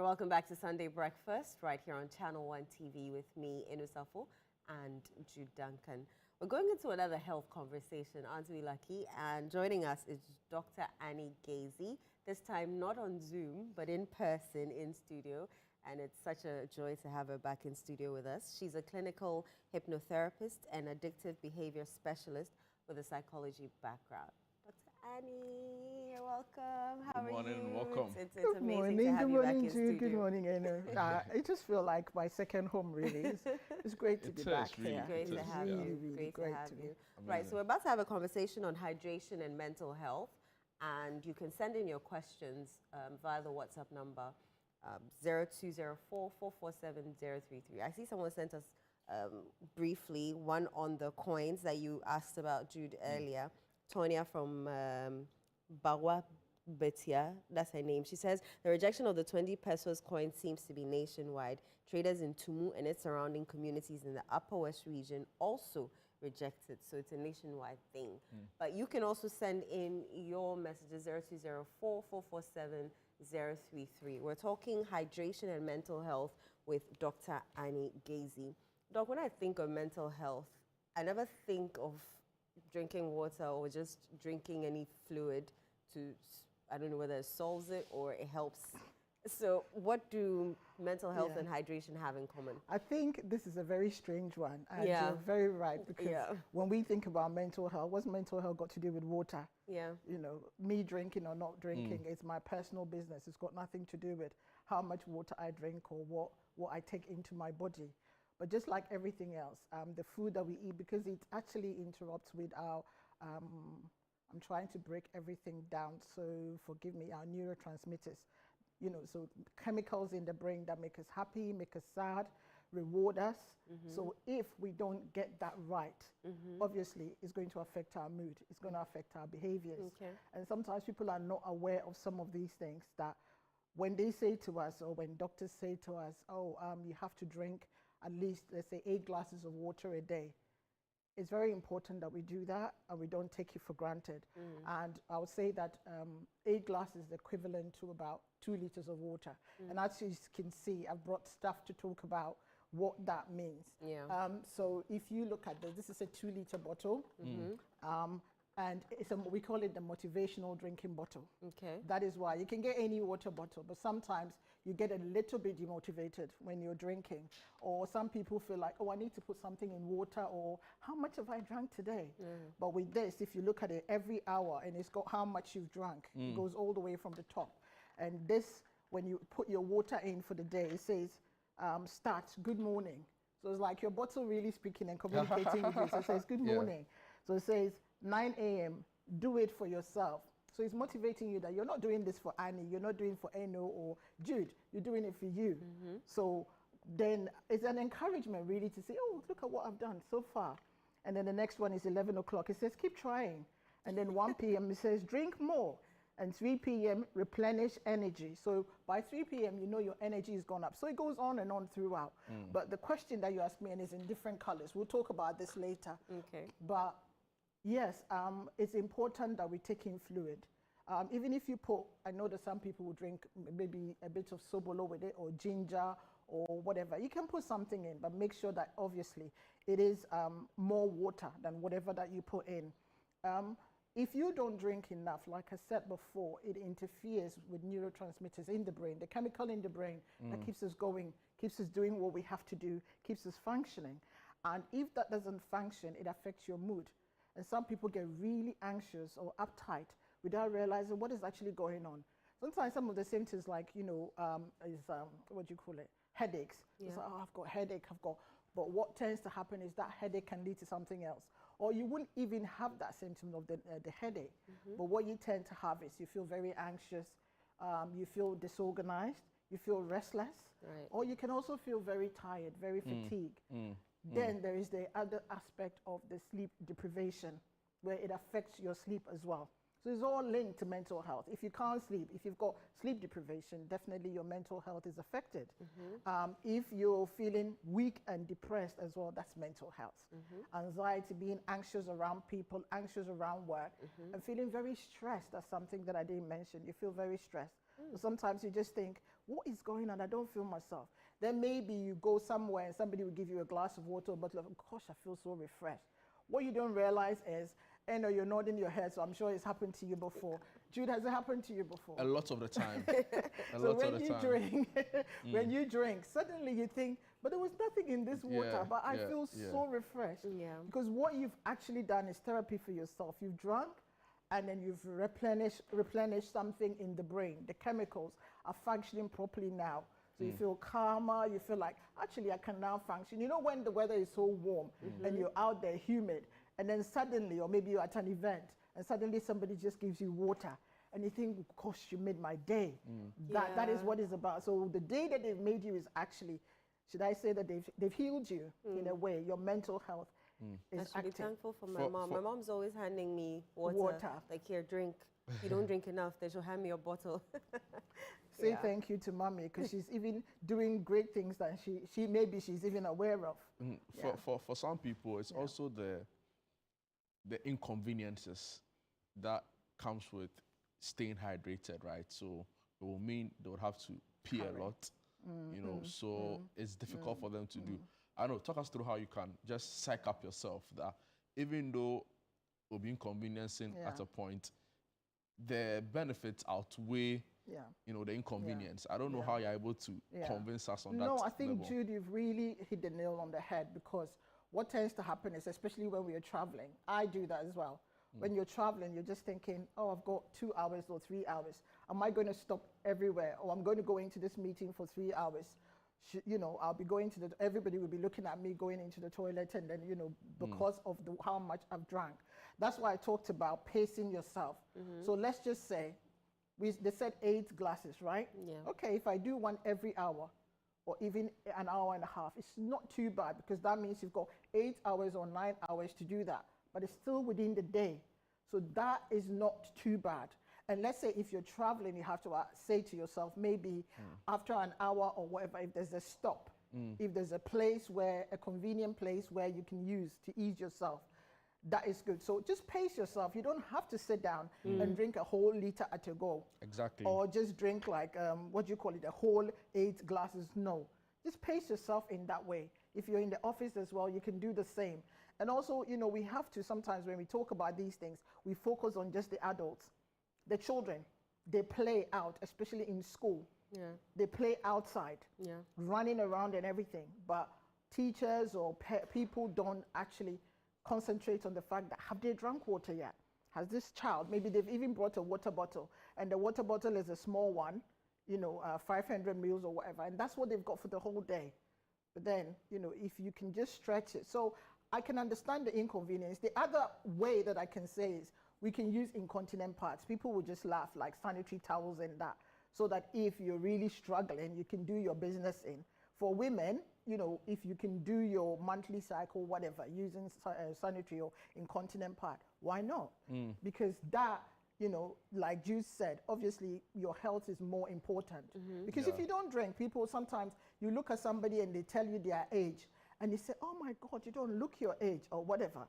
welcome back to Sunday Breakfast right here on ChannelOne TV with me, Inusafo, and Jude Duncan. We're going into another health conversation, aren't we lucky? And joining us is Dr. Annie Gaisie, this time not on Zoom, but in person in studio. And it's such a joy to have her back in studio with us. She's a clinical hypnotherapist and addictive behavior specialist with a psychology background. Dr. Annie, you're welcome. How are you? Good morning, welcome. It's amazing to have you back in studio. Good morning, Eno. I just feel like my second home, really. It's great to be back here. Great to have you. Great to have you. Right, so we're about to have a conversation on hydration and mental health. And you can send in your questions via the WhatsApp number 0204-447-033. I see someone sent us briefly one on the coins that you asked about, Jude, earlier. Tonya from Bawa Betia, that's her name. She says, the rejection of the 20 pesos coin seems to be nationwide. Traders in Tumu and its surrounding communities in the Upper West region also reject it. So it's a nationwide thing. But you can also send in your messages 0204-447-033. We're talking hydration and mental health with Dr. Annie Gaisie. Doc, when I think of mental health, I never think of drinking water or just drinking any fluid to, I don't know whether it solves it or it helps. So what do mental health and hydration have in common? I think this is a very strange one. And you're very right, because when we think about mental health, what's mental health got to do with water? You know, me drinking or not drinking, it's my personal business. It's got nothing to do with how much water I drink or what I take into my body. But just like everything else, the food that we eat, because it actually interrupts with our, I'm trying to break everything down, so forgive me, our neurotransmitters. You know, so chemicals in the brain that make us happy, make us sad, reward us. So if we don't get that right, obviously it's going to affect our mood. It's going to affect our behaviors. And sometimes people are not aware of some of these things that when they say to us, or when doctors say to us, oh, you have to drink at least, let's say, 8 glasses of water a day. It's very important that we do that and we don't take it for granted. And I would say that 8 glasses is equivalent to about 2 liters of water. And as you can see, I've brought stuff to talk about what that means. So if you look at this is a 2-liter bottle. And it's we call it the motivational drinking bottle. That is why you can get any water bottle, but sometimes you get a little bit demotivated when you're drinking. Or some people feel like, oh, I need to put something in water, or how much have I drank today? But with this, if you look at it every hour and it's got how much you've drank, it goes all the way from the top. And this, when you put your water in for the day, it says, start, good morning. So it's like your bottle really speaking and communicating with you. So it says, good morning. So it says, 9 a.m., do it for yourself. So it's motivating you that you're not doing this for Annie, you're not doing it for Eno or Jude, you're doing it for you. So then it's an encouragement really to say, oh, look at what I've done so far. And then the next one is 11 o'clock. It says, keep trying. And then 1 p.m. it says, drink more. And 3 p.m., replenish energy. So by 3 p.m., you know your energy is gone up. So it goes on and on throughout. But the question that you asked me, and is in different colors. We'll talk about this later. But yes, it's important that we take in fluid. Even if you put, I know that some people will drink maybe a bit of sobolo with it, or ginger, or whatever. You can put something in, but make sure that obviously it is more water than whatever that you put in. If you don't drink enough, like I said before, it interferes with neurotransmitters in the brain, the chemical in the brain that keeps us going, keeps us doing what we have to do, keeps us functioning. And if that doesn't function, it affects your mood. And some people get really anxious or uptight without realizing what is actually going on. Sometimes some of the symptoms, like, you know, what do you call it? Headaches. It's like, oh, I've got headache, but what tends to happen is that headache can lead to something else. Or you wouldn't even have that symptom of the headache. But what you tend to have is you feel very anxious, you feel disorganized, you feel restless, or you can also feel very tired, very fatigued. Then there is the other aspect of the sleep deprivation, where it affects your sleep as well. So So it's all linked to mental health. If you can't sleep, if you've got sleep deprivation, definitely your mental health is affected. If you're feeling weak and depressed as well, that's mental health. Anxiety, being anxious around people, anxious around work, and feeling very stressed. That's something that I didn't mention. You feel very stressed. So sometimes you just think, what is going on? I don't feel myself. Then maybe you go somewhere and somebody will give you a glass of water, a bottle of, gosh, I feel so refreshed. What you don't realize is, I know you're nodding your head, so I'm sure it's happened to you before. Jude, has it happened to you before? A lot of the time. So when you drink, when you drink, suddenly you think, but there was nothing in this water, but I feel so refreshed. Because what you've actually done is therapy for yourself. You've drunk, and then you've replenished something in the brain. The chemicals are functioning properly now. So you feel calmer, you feel like, actually I can now function. You know when the weather is so warm and you're out there humid, and then suddenly, or maybe you're at an event, and suddenly somebody just gives you water, and you think, gosh, you made my day. That is what it's about. So the day that they've made you is actually, should I say that they've healed you in a way, your mental health is active. I should be thankful for my mom. My mom's always handing me water. Like, here, drink. If you don't drink enough, then she'll hand me a bottle. Say thank you to mommy, because she's even doing great things that maybe she's even aware of. For some people, it's also the inconveniences that comes with staying hydrated, right? So it will mean they would have to pee a lot, you know, so it's difficult for them to do. I know, talk us through how you can just psych up yourself that even though it will be inconveniencing at a point, the benefits outweigh you know, the inconvenience. I don't know how you're able to convince us on that. No, I think, level. Jude, you've really hit the nail on the head, because what tends to happen is, especially when we are traveling, I do that as well. When you're traveling, you're just thinking, oh, I've got 2 hours or 3 hours. Am I going to stop everywhere? Or I'm going to go into this meeting for 3 hours. You know, I'll be going to everybody will be looking at me going into the toilet, and then, you know, because of how much I've drank. That's why I talked about pacing yourself. So let's just say, they said 8 glasses, right? Okay, if I do one every hour, or even an hour and a half, it's not too bad, because that means you've got 8 hours or 9 hours to do that, but it's still within the day. So that is not too bad. And let's say if you're traveling, you have to say to yourself, maybe after an hour or whatever, if there's a stop, if there's a convenient place where you can use to ease yourself, that is good. So just pace yourself. You don't have to sit down and drink a whole liter at a go. Exactly. Or just drink like, what do you call it, a whole 8 glasses. No. Just pace yourself in that way. If you're in the office as well, you can do the same. And also, you know, we have to sometimes, when we talk about these things, we focus on just the adults. The children, they play out, especially in school. They play outside, running around and everything. But teachers or people don't actually concentrate on the fact that, have they drunk water yet? Has this child, maybe they've even brought a water bottle, and the water bottle is a small one, you know, 500 mils or whatever, and that's what they've got for the whole day. But then, you know, if you can just stretch it. So I can understand the inconvenience. The other way that I can say is, we can use incontinent pads. People will just laugh, like sanitary towels and that, so that if you're really struggling, you can do your business in. For women, you know, if you can do your monthly cycle, whatever, using sanitary or incontinent pad, why not? Because that, you know, like Jude said, obviously your health is more important. Because if you don't drink, people sometimes, you look at somebody and they tell you their age, and they say, oh my God, you don't look your age, or whatever.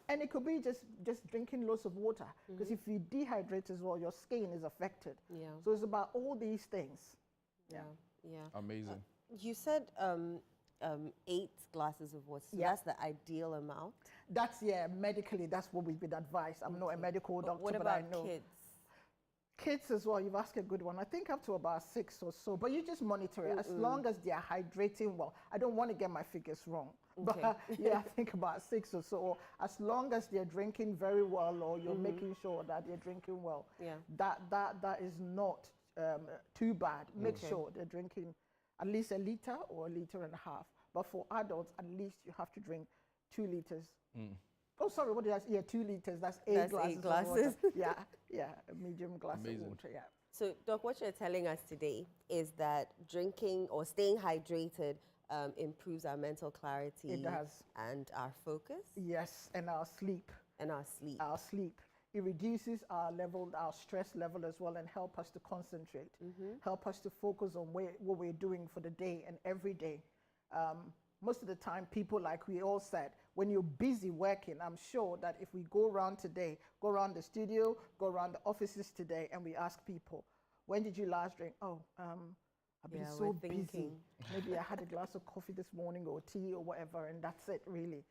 And it could be just drinking lots of water, because if you dehydrate as well, your skin is affected. So it's about all these things. Amazing. You said 8 glasses of water. So that's the ideal amount? That's, medically, that's what we've been advised. I'm not a medical doctor, what but about I know. Kids? Kids as well, you've asked a good one. I think up to about 6 or so, but you just monitor it. As long as they are hydrating well. I don't want to get my figures wrong, but I think about 6 or so. Or as long as they're drinking very well, or you're making sure that they're drinking well, that is not too bad. Make sure they're drinking at least a liter or a liter and a half. But for adults, at least you have to drink 2 liters. Oh, sorry, what did I say? 2 liters, that's 8 glasses. 8 glasses. A medium glass of water, So, Doc, what you're telling us today is that drinking or staying hydrated improves our mental clarity. It does. And our focus. Yes, and our sleep. And our sleep. Our sleep. it reduces our stress level as well, and help us to concentrate, help us to focus on what we're doing for the day and every day. Most of the time, people, like we all said, when you're busy working, I'm sure that if we go around today, go around the studio, go around the offices today, and we ask people, when did you last drink? Oh, I've been so busy. Maybe I had a glass of coffee this morning or tea or whatever, and that's it, really.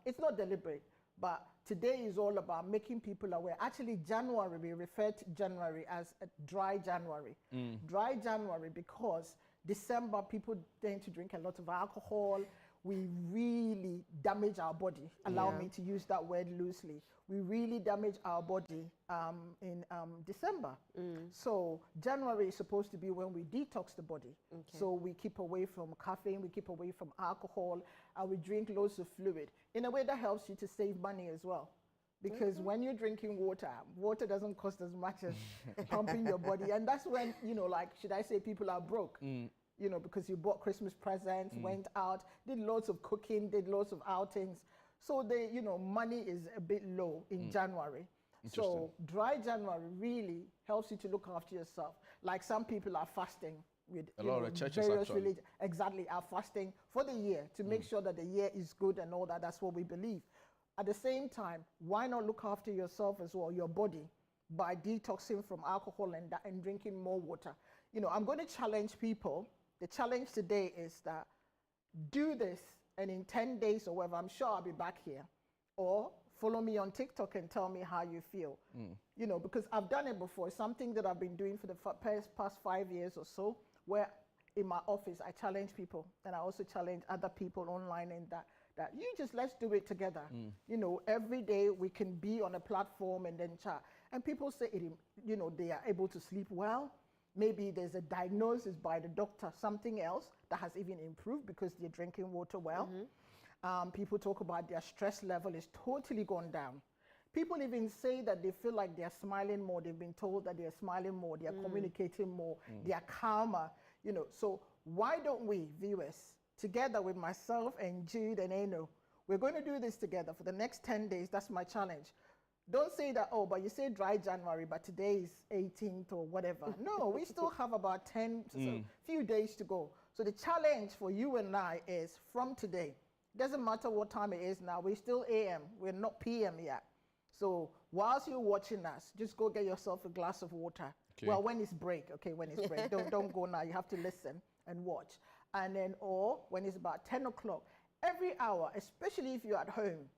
It's not deliberate, but today is all about making people aware. Actually, January, we refer to January as a dry January. Dry January because December, people tend to drink a lot of alcohol. We really damage our body. Allow me to use that word loosely. We really damage our body in December. So January is supposed to be when we detox the body. So we keep away from caffeine, we keep away from alcohol, and we drink loads of fluid. In a way that helps you to save money as well. Because when you're drinking water, water doesn't cost as much as pumping your body. And that's when, you know, like, should I say people are broke? You know, because you bought Christmas presents, went out, did lots of cooking, did lots of outings. So the, you know, money is a bit low in January. So dry January really helps you to look after yourself. Like some people are fasting with a lot of churches actually. Exactly, are fasting for the year to make sure that the year is good and all that. That's what we believe. At the same time, why not look after yourself as well, your body, by detoxing from alcohol and drinking more water? You know, I'm going to challenge people. The challenge today is that do this, and in 10 days or whatever, I'm sure I'll be back here. Or follow me on TikTok and tell me how you feel. You know, because I've done it before. It's something that I've been doing for the past 5 years or so, where in my office, I challenge people, and I also challenge other people online in that you just, let's do it together. You know, every day we can be on a platform and then chat. And people say, you know, they are able to sleep well. Maybe there's a diagnosis by the doctor, something else that has even improved because they're drinking water well. People talk about their stress level is totally gone down. People even say that they feel like they're smiling more. They've been told that they're smiling more, they're communicating more, they're calmer. You know, so why don't we, viewers, together with myself and Jude and Eno, we're going to do this together for the next 10 days. That's my challenge. Don't say that, oh, but you say dry January, but today is 18th or whatever. No, we still have about 10, few days to go. So the challenge for you and I is from today. Doesn't matter what time it is now. We're still AM. We're not PM yet. So whilst you're watching us, just go get yourself a glass of water. Well, when it's break, when it's break. don't go now. You have to listen and watch. And then, or when it's about 10 o'clock, every hour, especially if you're at home,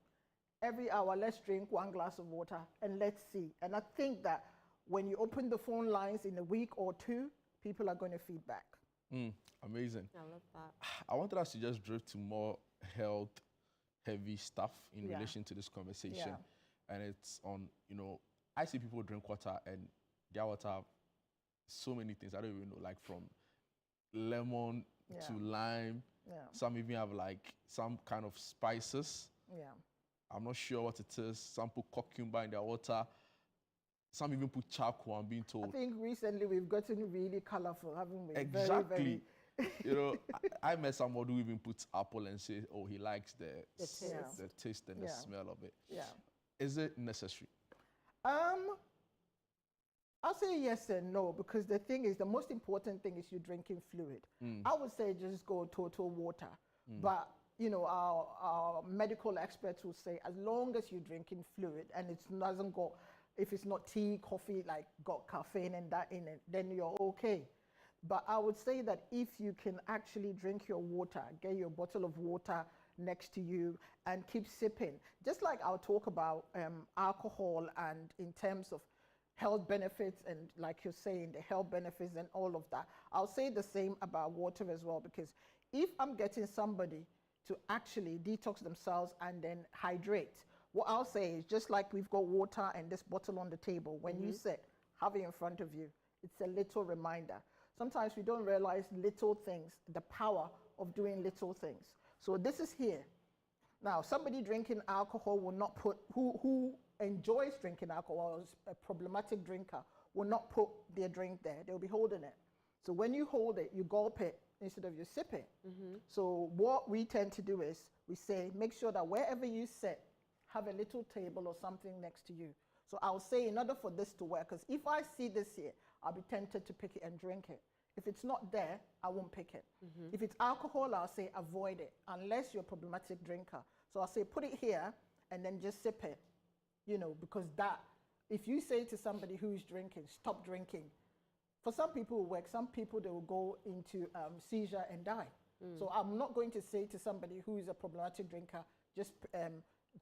every hour, let's drink 1 glass of water and let's see. And I think that when you open the phone lines in a week or two, people are going to feedback. Amazing. I love that. I wanted us to just drift to more health-heavy stuff in relation to this conversation. And it's on, you know, I see people drink water and their water have so many things. I don't even know, like from lemon to lime. Some even have like some kind of spices. I'm not sure what it is. Some put cucumber in their water. Some even put charcoal, I'm being told. I think recently we've gotten really colorful, haven't we? Exactly. Very, very you know, I met someone who even puts apple and says, oh, he likes the taste and the smell of it. Is it necessary? I'll say yes and no, because the thing is, the most important thing is you're drinking fluid. I would say just go total water. But, you know, our medical experts will say, as long as you're drinking fluid and it doesn't go, if it's not tea, coffee, like got caffeine and that in it, then you're okay. But I would say that if you can actually drink your water, get your bottle of water next to you and keep sipping. Just like I'll talk about alcohol and in terms of health benefits and like you're saying, the health benefits and all of that. I'll say the same about water as well, because if I'm getting somebody to actually detox themselves and then hydrate, what I'll say is just like we've got water and this bottle on the table, when you sit, have it in front of you. It's a little reminder. Sometimes we don't realize little things, the power of doing little things. So this is here. Now, somebody drinking alcohol will not put, who enjoys drinking alcohol, is a problematic drinker, will not put their drink there. They'll be holding it. So when you hold it, you gulp it instead of you sip it. So what we tend to do is we say, make sure that wherever you sit, have a little table or something next to you. So I'll say, in order for this to work, because if I see this here, I'll be tempted to pick it and drink it. If it's not there, I won't pick it. If it's alcohol, I'll say avoid it, unless you're a problematic drinker. So I'll say put it here and then just sip it, you know, because that, if you say to somebody who's drinking, stop drinking, for some people it will work. Some people, they will go into seizure and die. So I'm not going to say to somebody who is a problematic drinker, just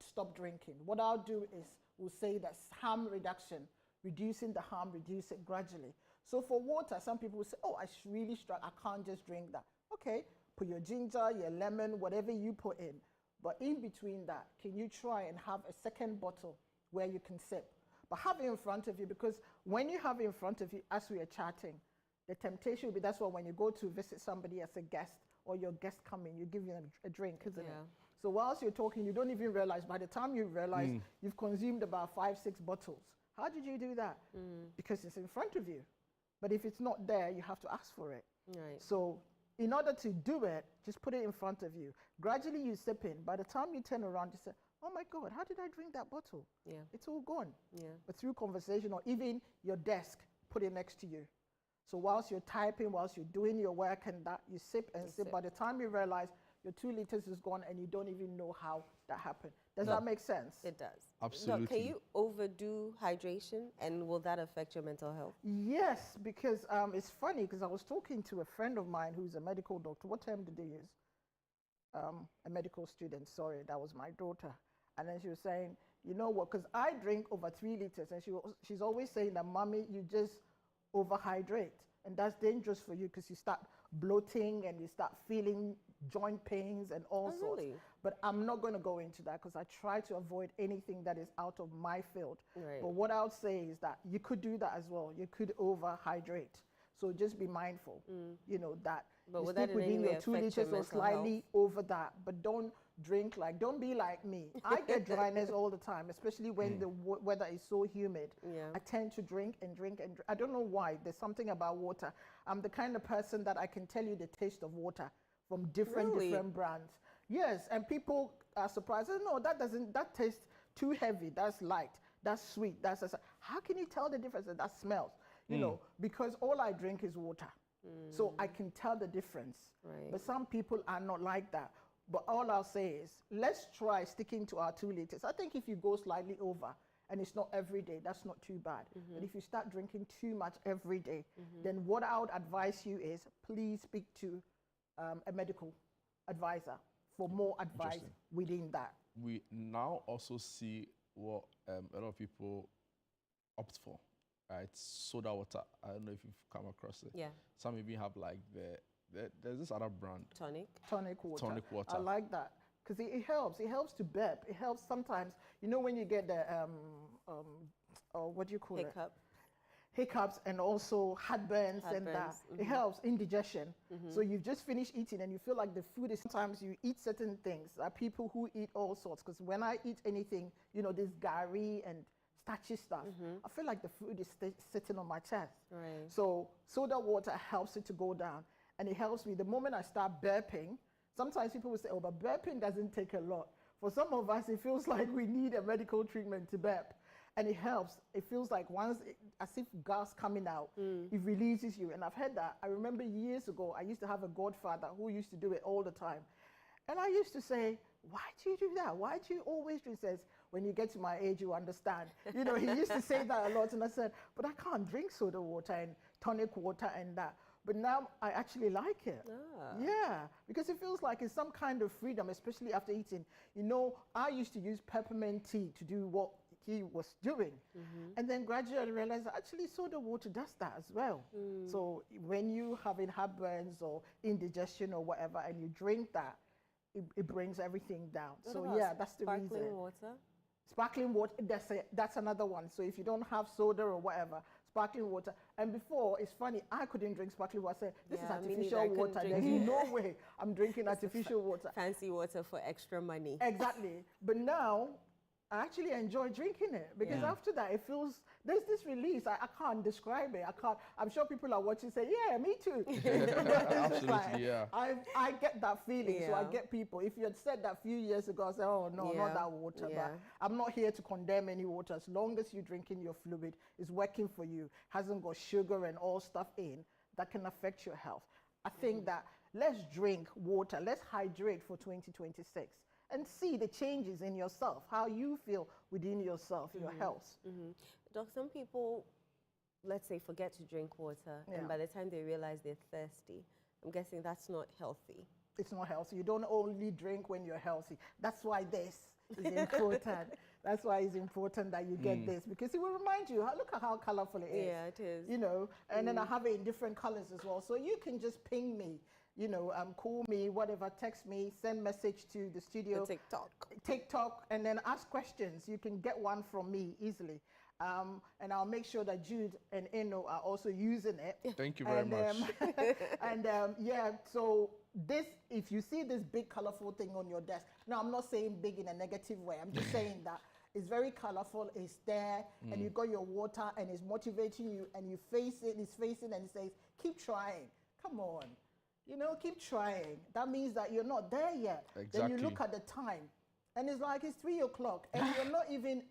stop drinking. What I'll do is we'll say that harm reduction, reducing the harm, reduce it gradually. So for water, some people will say, oh, I really struggle, I can't just drink that. Okay, put your ginger, your lemon, whatever you put in. But in between that, can you try and have a second bottle where you can sip? But have it in front of you, because when you have it in front of you as we are chatting, the temptation will be, that's why when you go to visit somebody as a guest, or your guest come in, you give them a drink, isn't it? So whilst you're talking, you don't even realize, by the time you realize, you've consumed about 5, 6 bottles. How did you do that? Because it's in front of you. But if it's not there, you have to ask for it. Right. So in order to do it, just put it in front of you. Gradually you sip in. By the time you turn around, you say, oh my God, how did I drink that bottle? Yeah. It's all gone. Yeah. But through conversation, or even your desk, put it next to you. So whilst you're typing, whilst you're doing your work and that, you sip and sip. By the time you realize your 2 liters is gone and you don't even know how that happened. Does that make sense? It does. Absolutely. Can you overdo hydration, and will that affect your mental health? Yes, because it's funny, because I was talking to a friend of mine who's a medical doctor. What term did they use? A medical student, sorry, that was my daughter. And then she was saying, you know what, because I drink over 3 liters, and she's always saying that, mommy, you just overhydrate. And that's dangerous for you, because you start bloating and you start feeling joint pains and all sorts. Really? But I'm not going to go into that, because I try to avoid anything that is out of my field. Right. But what I would say is that you could do that as well. You could overhydrate. So just be mindful, you know, that but you would stick that in within any your way 2 affect your liters or mental slightly health? over that. But don't drink don't be like me. I get dryness all the time, especially when the weather is so humid. Yeah. I tend to drink and drink and drink. I don't know why. There's something about water. I'm the kind of person that I can tell you the taste of water from different brands. Yes, and people are surprised. No, that tastes too heavy. That's light. That's sweet. How can you tell the difference? That smells, you know, because all I drink is water. So I can tell the difference. Right. But some people are not like that. But all I'll say is, let's try sticking to our 2 liters. I think if you go slightly over, and it's not every day, that's not too bad. But if you start drinking too much every day, then what I would advise you is, please speak to a medical advisor for more advice within that. We now also see what a lot of people opt for, right? Soda water. I don't know if you've come across it. Yeah. Some even have like there's this other brand. Tonic water. Tonic water. I like that, because it helps. It helps to burp. It helps sometimes, you know, when you get the, what do you call it? Hiccups, and also heartburns and that. It helps, indigestion. So you've just finished eating and you feel like the food is, sometimes you eat certain things. There are people who eat all sorts, because when I eat anything, you know, this gari and starchy stuff, I feel like the food is sitting on my chest. Right. So soda water helps it to go down. And it helps me. The moment I start burping, sometimes people will say, oh, but burping doesn't take a lot. For some of us, it feels like we need a medical treatment to burp. And it helps. It feels like as if gas coming out, it releases you. And I've heard that. I remember years ago, I used to have a godfather who used to do it all the time. And I used to say, why do you do that? Why do you always drink? He says, when you get to my age, you understand. You know, he used to say that a lot. And I said, but I can't drink soda water and tonic water and that. But now I actually like it. Yeah, because it feels like it's some kind of freedom, especially after eating. You know, I used to use peppermint tea to do what he was doing. And then gradually I realized that actually soda water does that as well. So when you're having heartburns or indigestion or whatever, and you drink that, it brings everything down. So yeah, that's the reason. Sparkling water? Sparkling water, that's another one. So if you don't have soda or whatever, sparkling water. And before, it's funny, I couldn't drink sparkling water. I said, this is artificial water. There's no way I'm drinking artificial water. Fancy water for extra money. Exactly. But now, I actually enjoy drinking it, because after that, it feels there's this release. I can't describe it. I'm sure people are watching say, yeah, me too. Absolutely, like, yeah. I get that feeling. So I get people. If you had said that a few years ago, I say, oh no, not that water. But I'm not here to condemn any water. As long as you're drinking your fluid, is working for you, hasn't got sugar and all stuff in that can affect your health. I think that let's drink water, let's hydrate for 2026 and see the changes in yourself, how you feel within yourself, your health. Doc, some people, let's say, forget to drink water, and by the time they realize they're thirsty, I'm guessing that's not healthy. It's not healthy. You don't only drink when you're healthy. That's why this is important. That's why it's important that you get this, because it will remind you, look at how colorful it is. Yeah, it is. You know, and then I have it in different colors as well. So you can just ping me, you know, call me, whatever, text me, send message to the studio. The TikTok, and then ask questions. You can get one from me easily. And I'll make sure that Jude and Eno are also using it. Thank you very much. And yeah, so this, if you see this big colorful thing on your desk, now I'm not saying big in a negative way, I'm just saying that it's very colorful, it's there, and you got your water, and it's motivating you, and you face it, it's facing, and it says, keep trying, come on. You know, keep trying. That means that you're not there yet. Exactly. Then you look at the time, and it's like it's 3 o'clock, and you're not even,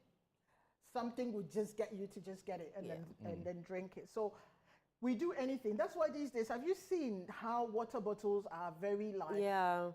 something would just get you to just get it and then drink it. So we do anything. That's why these days, have you seen how water bottles are very like... Yeah,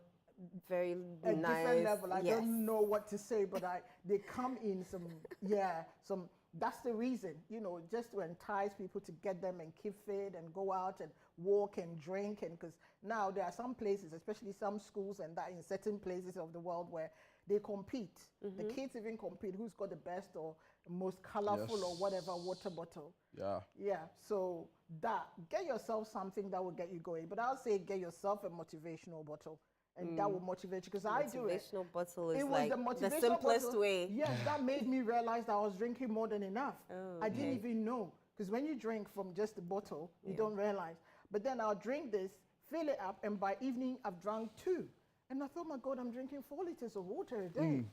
very a nice. Different level. I don't know what to say, but they come in some, that's the reason, you know, just to entice people to get them and keep fit and go out and walk and drink. And because now there are some places, especially some schools and that in certain places of the world where they compete. The kids even compete who's got the best or most colorful or whatever water bottle. Yeah. So that, get yourself something that will get you going. But I'll say get yourself a motivational bottle. And that will motivate you, because I do it. Motivational bottle is it was like the simplest bottle. way. Yes, that made me realize that I was drinking more than enough. I didn't even know, because when you drink from just the bottle, you don't realize. But then I'll drink this, fill it up, and by evening I've drunk 2. And I thought, my God, I'm drinking 4 liters of water a day.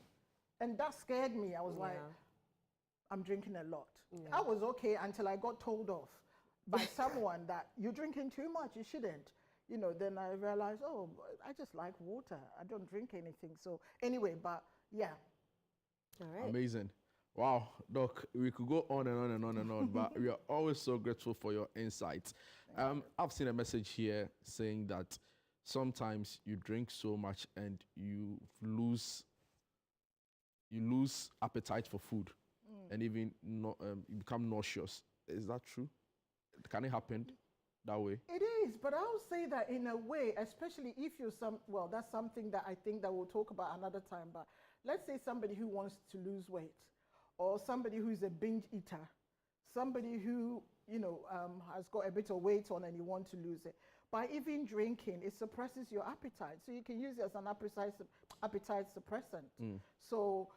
And that scared me. I was like, I'm drinking a lot. I was okay until I got told off by someone that you're drinking too much, you shouldn't. You know, then I realized, oh, I just like water. I don't drink anything. So anyway, but yeah. All right. Amazing. Wow, Doc, we could go on and on and on and on, but we are always so grateful for your insights. I've seen a message here saying that sometimes you drink so much and you lose appetite for food and even you become nauseous. Is that true? Can it happen that way? It is, but I would say that in a way, especially if you're that's something that I think that we'll talk about another time, but let's say somebody who wants to lose weight, or somebody who's a binge eater, somebody who, you know, has got a bit of weight on and you want to lose it. By even drinking, it suppresses your appetite. So you can use it as an appetite suppressant. So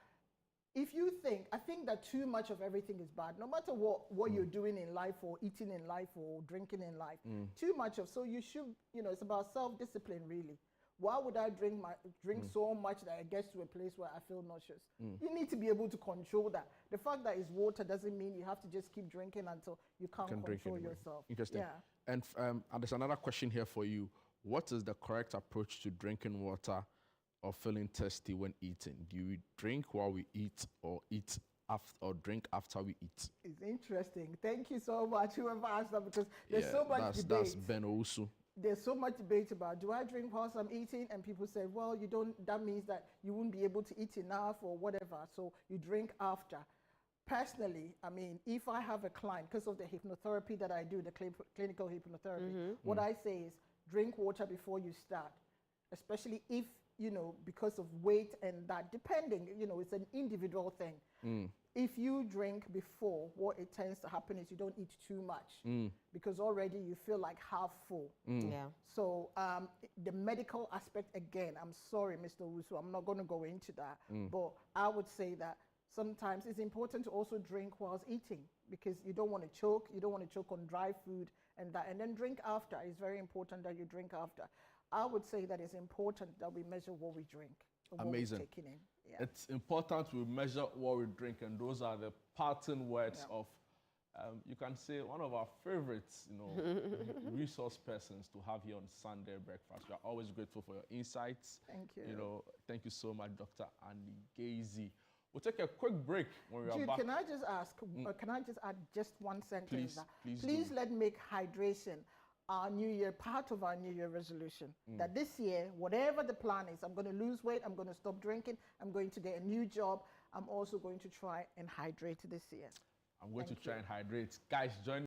if you think, I think that too much of everything is bad, no matter what you're doing in life or eating in life or drinking in life, too much of, so you should, you know, it's about self-discipline really. Why would I drink so much that it gets to a place where I feel nauseous? You need to be able to control that. The fact that it's water doesn't mean you have to just keep drinking until you can't control yourself. Interesting. Yeah. And there's another question here for you. What is the correct approach to drinking water or feeling thirsty when eating? Do you drink while we eat, or eat after, or drink after we eat? It's interesting. Thank you so much, whoever asked that, because there's so much debate. That's Ben also. There's so much debate about, do I drink whilst I'm eating? And people say, well, you don't, that means that you won't be able to eat enough or whatever, so you drink after. Personally, I mean, if I have a client, because of the hypnotherapy that I do, the clinical hypnotherapy, what I say is drink water before you start, especially if, you know, because of weight and that, depending, you know, it's an individual thing. If you drink before, what it tends to happen is you don't eat too much because already you feel like half full. Yeah. So the medical aspect, again, I'm sorry, Mr. Wusu, I'm not going to go into that, but I would say that sometimes it's important to also drink whilst eating, because you don't want to choke. You don't want to choke on dry food and that. And then drink after. It's very important that you drink after. I would say that it's important that we measure what we drink. Amazing. What we're taking in. Yeah. It's important we measure what we drink, and those are the parting words of You can say one of our favorites, resource persons to have here on Sunday Breakfast. We are always grateful for your insights. Thank you. Thank you so much, Dr. Annie Gaisie. We'll take a quick break when we are back. Can I just ask, can I just add just one sentence? Please let's make hydration our New Year, part of our New Year resolution. That this year, whatever the plan is, I'm going to lose weight, I'm going to stop drinking, I'm going to get a new job, I'm also going to try and hydrate this year. I'm going to try and hydrate. Guys, join